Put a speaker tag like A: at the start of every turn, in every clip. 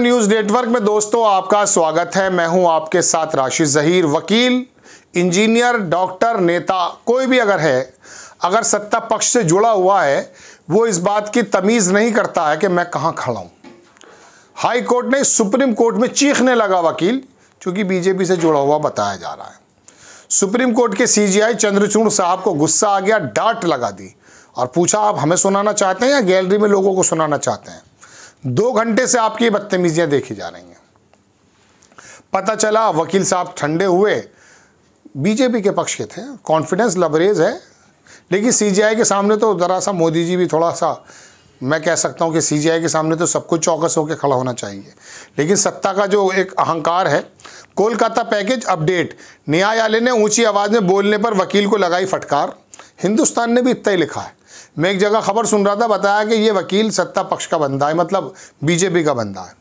A: News network में दोस्तों आपका स्वागत है। मैं हूं आपके साथ राशिद जहीर। वकील, इंजीनियर, डॉक्टर, नेता कोई भी अगर सत्ता पक्ष से जुड़ा हुआ है, वो इस बात की तमीज नहीं करता है कि मैं कहां खड़ा हूं। हाई कोर्ट ने सुप्रीम कोर्ट में चीखने लगा वकील, क्योंकि बीजेपी से जुड़ा हुआ बताया जा रहा है। सुप्रीम कोर्ट के सीजेआई चंद्रचूड़ साहब को गुस्सा आ गया, डांट लगा दी और पूछा आप हमें सुनाना चाहते हैं या गैलरी में लोगों को सुनाना चाहते हैं? 2 घंटे से आपकी बदतमीजियां देखी जा रही हैं। पता चला वकील साहब ठंडे हुए, बीजेपी के पक्ष के थे, कॉन्फिडेंस लबरेज है, लेकिन सीजीआई के सामने तो जरा सा मोदी जी भी थोड़ा सा, मैं कह सकता हूं कि सीजीआई के सामने तो सब कुछ चौकस होकर खड़ा होना चाहिए। लेकिन सत्ता का जो एक अहंकार है। कोलकाता पैकेज अपडेट, न्यायालय ने ऊंची आवाज में बोलने पर वकील को लगाई फटकार। हिंदुस्तान ने भी इतना ही लिखा है। मैं एक जगह खबर सुन रहा था, बताया कि ये वकील सत्ता पक्ष का बंदा है, मतलब बीजेपी का बंदा है।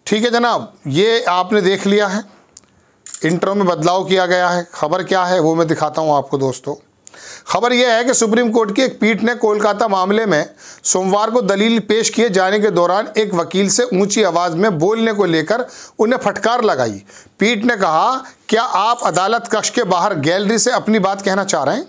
A: ठीक है जनाब, ये आपने देख लिया है। इंट्रो में बदलाव किया गया है। खबर क्या है वो मैं दिखाता हूं आपको दोस्तों। खबर यह है कि सुप्रीम कोर्ट की एक पीठ ने कोलकाता मामले में सोमवार को दलील पेश किए जाने के दौरान एक वकील से ऊंची आवाज में बोलने को लेकर उन्हें फटकार लगाई। पीठ ने कहा, क्या आप अदालत कक्ष के बाहर गैलरी से अपनी बात कहना चाह रहे हैं?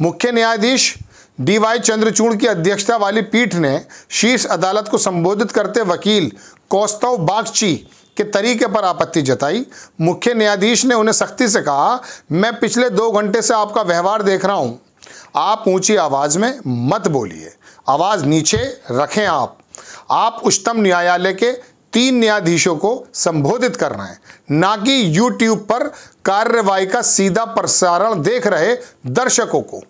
A: मुख्य न्यायाधीश डीवाई चंद्रचूड़ की अध्यक्षता वाली पीठ ने शीर्ष अदालत को संबोधित करते वकील कौस्तव बागची के तरीके पर आपत्ति जताई। मुख्य न्यायाधीश ने उन्हें सख्ती से कहा, मैं पिछले 2 घंटे से आपका व्यवहार देख रहा हूं। आप ऊंची आवाज में मत बोलिए, आवाज नीचे रखें। आप उच्चतम न्यायालय के 3 न्यायाधीशों को संबोधित कर रहे हैं, ना कि यूट्यूब पर कार्यवाही का सीधा प्रसारण देख रहे दर्शकों को।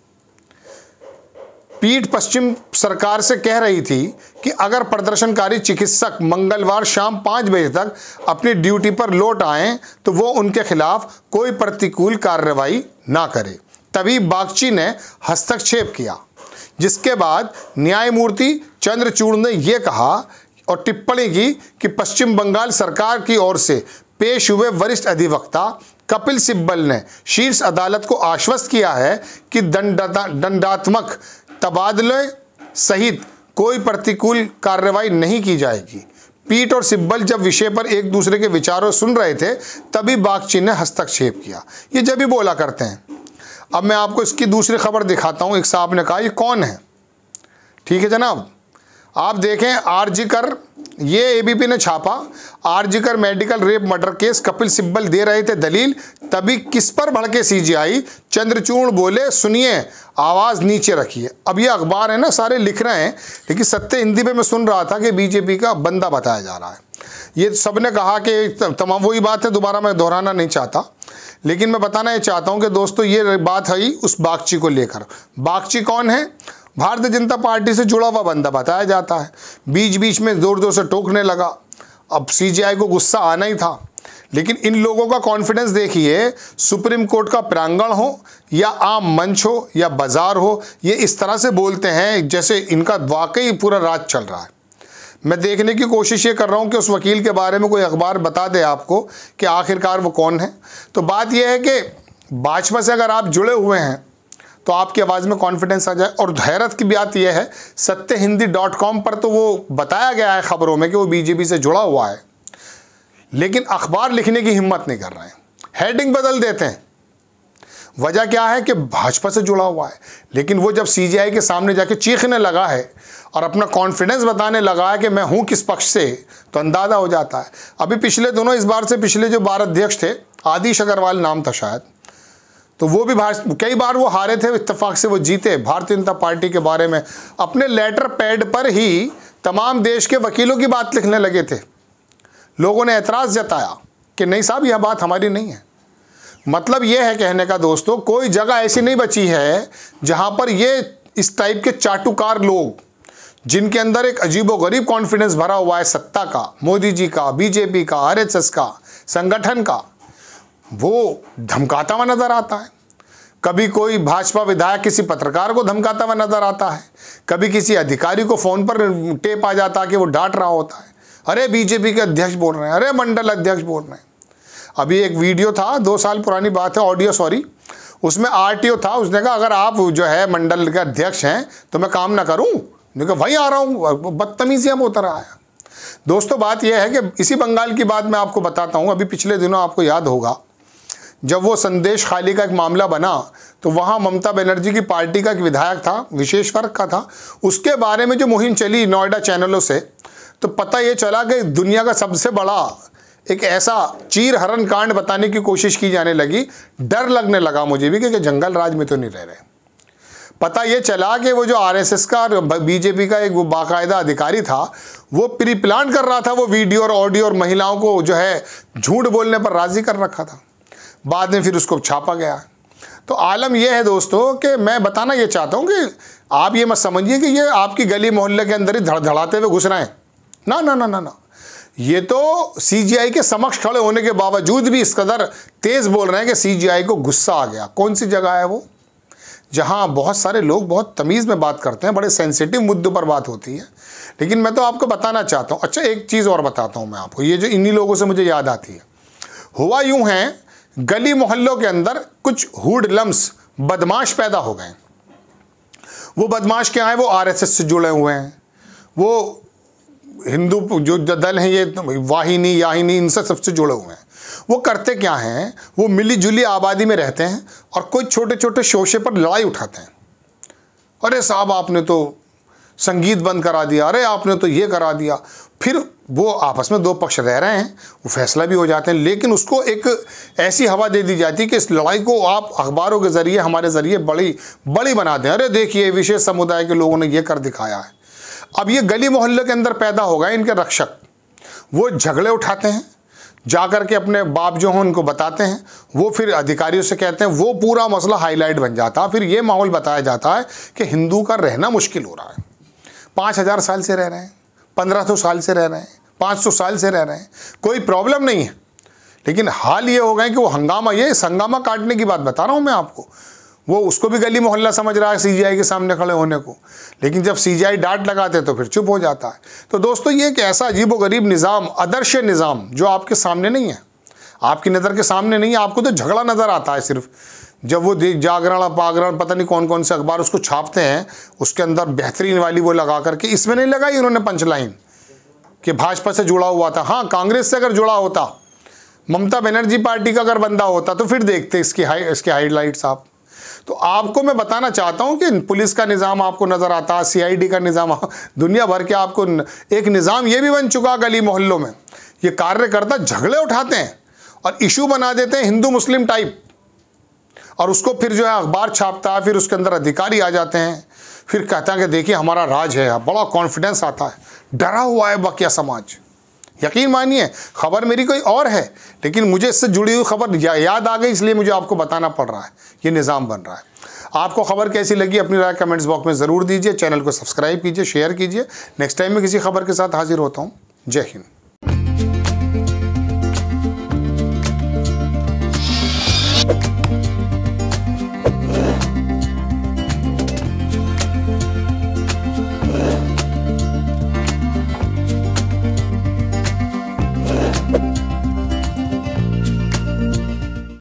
A: पीठ पश्चिम सरकार से कह रही थी कि अगर प्रदर्शनकारी चिकित्सक मंगलवार शाम 5 बजे तक अपनी ड्यूटी पर लौट आएं तो वो उनके खिलाफ कोई प्रतिकूल कार्रवाई ना करे। तभी बागची ने हस्तक्षेप किया, जिसके बाद न्यायमूर्ति चंद्रचूड़ ने यह कहा और टिप्पणी की कि पश्चिम बंगाल सरकार की ओर से पेश हुए वरिष्ठ अधिवक्ता कपिल सिब्बल ने शीर्ष अदालत को आश्वस्त किया है कि दंडात्मक तबादले सहित कोई प्रतिकूल कार्रवाई नहीं की जाएगी। पीठ और सिब्बल जब विषय पर एक दूसरे के विचारों सुन रहे थे, तभी बागची ने हस्तक्षेप किया। ये जब भी बोला करते हैं। अब मैं आपको इसकी दूसरी खबर दिखाता हूं। एक साहब ने कहा, ये कौन है? ठीक है जनाब, आप देखें, आरजीकर, ये एबीपी ने छापा, RG Kar medical rape murder case, Kapil Sibal दे रहे थे दलील, तभी किस पर भड़के सीजीआई चंद्रचूड़ बोले, सुनिए, आवाज नीचे रखिए। अब ये अखबार है ना, सारे लिख रहे हैं, लेकिन सत्य हिंदी पे मैं सुन रहा था कि बीजेपी का बंदा बताया जा रहा है। ये सबने कहा कि तमाम वही बात है, दोबारा मैं दोहराना नहीं चाहता, लेकिन मैं बताना ये चाहता हूं कि दोस्तों ये बात है उस बागची को लेकर। बागची कौन है? भारतीय जनता पार्टी से जुड़ा हुआ बंदा बताया जाता है। बीच बीच में जोर जोर से टोकने लगा। अब सीजीआई को गुस्सा आना ही था, लेकिन इन लोगों का कॉन्फिडेंस देखिए। सुप्रीम कोर्ट का प्रांगण हो या आम मंच हो या बाजार हो, ये इस तरह से बोलते हैं जैसे इनका वाकई पूरा राज चल रहा है। मैं देखने की कोशिश ये कर रहा हूं कि उस वकील के बारे में कोई अखबार बता दे आपको कि आखिरकार वो कौन है। तो बात यह है कि भाजपा से अगर आप जुड़े हुए हैं तो आपकी आवाज़ में कॉन्फिडेंस आ जाए। और हैरत की बात यह है, सत्यहिंदी.com पर तो वो बताया गया है खबरों में कि वो बीजेपी से जुड़ा हुआ है, लेकिन अखबार लिखने की हिम्मत नहीं कर रहे हैं, हेडिंग बदल देते हैं। वजह क्या है कि भाजपा से जुड़ा हुआ है। लेकिन वो जब सीजीआई के सामने जाके चीखने लगा है और अपना कॉन्फिडेंस बताने लगा है कि मैं हूं किस पक्ष से, तो अंदाजा हो जाता है। अभी पिछले दोनों, इस बार से पिछले जो 12 अध्यक्ष थे, आदिश अग्रवाल नाम था शायद, तो वो भी कई बार वो हारे थे, इत्तेफाक से वो जीते। भारतीय जनता पार्टी के बारे में अपने लेटर पैड पर ही तमाम देश के वकीलों की बात लिखने लगे थे। लोगों ने एतराज़ जताया कि नहीं साहब, यह बात हमारी नहीं है। मतलब यह है कहने का दोस्तों, कोई जगह ऐसी नहीं बची है जहां पर ये इस टाइप के चाटुकार लोग, जिनके अंदर एक अजीबोगरीब कॉन्फिडेंस भरा हुआ है सत्ता का, मोदी जी का, बीजेपी का, आरएसएस का, संगठन का, वो धमकाता हुआ नजर आता है। कभी कोई भाजपा विधायक किसी पत्रकार को धमकाता हुआ नजर आता है, कभी किसी अधिकारी को फोन पर टेप आ जाता है कि वो डांट रहा होता है, अरे बीजेपी के अध्यक्ष बोल रहे हैं, अरे मंडल अध्यक्ष बोल रहे हैं। अभी एक वीडियो था, 2 साल पुरानी बात है, ऑडियो सॉरी, उसमें आरटीओ था, उसने कहा अगर आप जो है मंडल के अध्यक्ष हैं तो मैं काम ना करूं, वहीं आ रहा हूं, बदतमीजियां होता रहा है। दोस्तों बात यह है कि इसी बंगाल की बात मैं आपको बताता हूँ। अभी पिछले दिनों आपको याद होगा जब वो संदेश खाली का एक मामला बना तो वहाँ ममता बनर्जी की पार्टी का एक विधायक था, विशेष वर्ग का था, उसके बारे में जो मुहिम चली नोएडा चैनलों से, तो पता ये चला कि दुनिया का सबसे बड़ा एक ऐसा चीर हरण कांड बताने की कोशिश की जाने लगी। डर लगने लगा मुझे भी कि जंगल राज में तो नहीं रह रहे। पता ये चला कि वो जो आरएसएस का और बीजेपी का एक वो बाकायदा अधिकारी था, वो प्री प्लान कर रहा था वो वीडियो और ऑडियो और महिलाओं को जो है झूठ बोलने पर राजी कर रखा था। बाद में फिर उसको छापा गया। तो आलम यह है दोस्तों कि मैं बताना ये चाहता हूँ कि आप ये मत समझिए कि ये आपकी गली मोहल्ले के अंदर ही धड़धड़ाते हुए घुस रहे हैं। ना ना ना ना ना, ये तो सीजीआई के समक्ष खड़े होने के बावजूद भी इस कदर तेज़ बोल रहे हैं कि सीजीआई को गुस्सा आ गया। कौन सी जगह है वो जहाँ बहुत सारे लोग बहुत तमीज़ में बात करते हैं, बड़े सेंसिटिव मुद्दों पर बात होती है। लेकिन मैं तो आपको बताना चाहता हूँ। अच्छा एक चीज़ और बताता हूँ मैं आपको, ये जो इन्हीं लोगों से मुझे याद आती है। हुआ यूँ है, गली मोहल्लों के अंदर कुछ हुडलम्स बदमाश पैदा हो गए। वो बदमाश क्या है, वो आरएसएस से जुड़े हुए हैं, वो हिंदू जो दल हैं ये वाहिनी याहिनी इनसे सबसे जुड़े हुए हैं। वो करते क्या हैं, वो मिली जुली आबादी में रहते हैं और कोई छोटे छोटे शोशे पर लड़ाई उठाते हैं। अरे साहब आपने तो संगीत बंद करा दिया, अरे आपने तो ये करा दिया। फिर वो आपस में दो पक्ष रह रहे हैं, वो फैसला भी हो जाते हैं, लेकिन उसको एक ऐसी हवा दे दी जाती है कि इस लड़ाई को आप अखबारों के ज़रिए हमारे ज़रिए बड़ी बना दें। अरे देखिए विशेष समुदाय के लोगों ने ये कर दिखाया है। अब ये गली मोहल्ले के अंदर पैदा हो गए इनके रक्षक, वो झगड़े उठाते हैं, जा कर के अपने बाप जो हैं उनको बताते हैं, वो फिर अधिकारियों से कहते हैं, वो पूरा मसला हाईलाइट बन जाता है। फिर ये माहौल बताया जाता है कि हिंदू का रहना मुश्किल हो रहा है। 5000 साल से रह रहे हैं, 1500 साल से रह रहे हैं, 500 साल से रह रहे हैं, कोई प्रॉब्लम नहीं है। लेकिन हाल ये हो गए कि वो हंगामा, ये हंगामा काटने की बात बता रहा हूँ मैं आपको। वो उसको भी गली मोहल्ला समझ रहा है सीजीआई के सामने खड़े होने को, लेकिन जब सीजीआई डांट लगाते तो फिर चुप हो जाता है। तो दोस्तों ये एक ऐसा अजीबोगरीब निज़ाम, आदर्श निज़ाम जो आपके सामने नहीं है, आपकी नज़र के सामने नहीं है। आपको तो झगड़ा नज़र आता है सिर्फ। जब वो जागरण पागरण पता नहीं कौन कौन से अखबार उसको छापते हैं, उसके अंदर बेहतरीन वाली वो लगा करके, इसमें नहीं लगाई उन्होंने पंचलाइन कि भाजपा से जुड़ा हुआ था। हाँ, कांग्रेस से अगर जुड़ा होता, ममता बनर्जी पार्टी का अगर बंदा होता तो फिर देखते इसके हाईलाइट्स आप। तो आपको मैं बताना चाहता हूं कि पुलिस का निज़ाम आपको नज़र आता है, सीआईडी का निज़ाम, दुनिया भर के आपको एक निज़ाम ये भी बन चुका गली मोहल्लों में। ये कार्यकर्ता झगड़े उठाते हैं और इशू बना देते हैं हिंदू मुस्लिम टाइप, और उसको फिर जो है अखबार छापता है, फिर उसके अंदर अधिकारी आ जाते हैं, फिर कहता है कि देखिए हमारा राज है। बड़ा कॉन्फिडेंस आता है, डरा हुआ है बाकिया समाज। यकीन मानिए खबर मेरी कोई और है, लेकिन मुझे इससे जुड़ी हुई खबर याद आ गई, इसलिए मुझे आपको बताना पड़ रहा है। ये निज़ाम बन रहा है। आपको खबर कैसी लगी अपनी राय कमेंट्स बॉक्स में ज़रूर दीजिए। चैनल को सब्सक्राइब कीजिए, शेयर कीजिए। नेक्स्ट टाइम मैं किसी खबर के साथ हाजिर होता हूँ। जय हिंद।